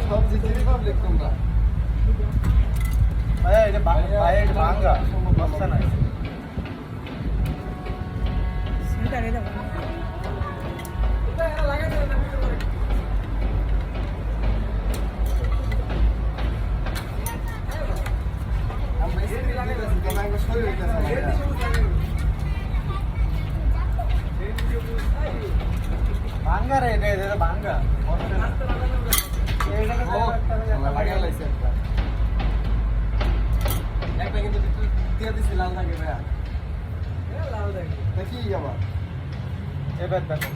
সব জিতেরই পাবলিক তোমরা। ভাইয়া এটা ভাঙ্গা বস্তা নাই। আমরা এসে লাগাইতেছি কেন আমরা শরীর হইতেছে ভাঙ্গা রে এটা ভাঙ্গা লাগিয়ে লাইছে একটা কিন্তু দিয়ে দিছি লাল থাকে ভাইয়া লাল থাকে দেখি আবার এবার দেখো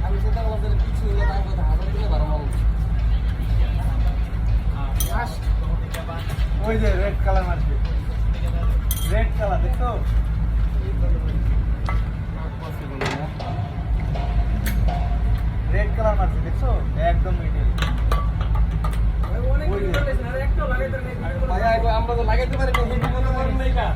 আমি সেটা আমাদের কিছু হলে তার কথা হাজার দিলে বারো মাল ওই যে রেড কালার মারছে, রেড কালার দেখছো? রেড কালার মারছে দেখছো, একদম মিডিল। ভাইয়া আমরা তো লাগাইতে পারি না।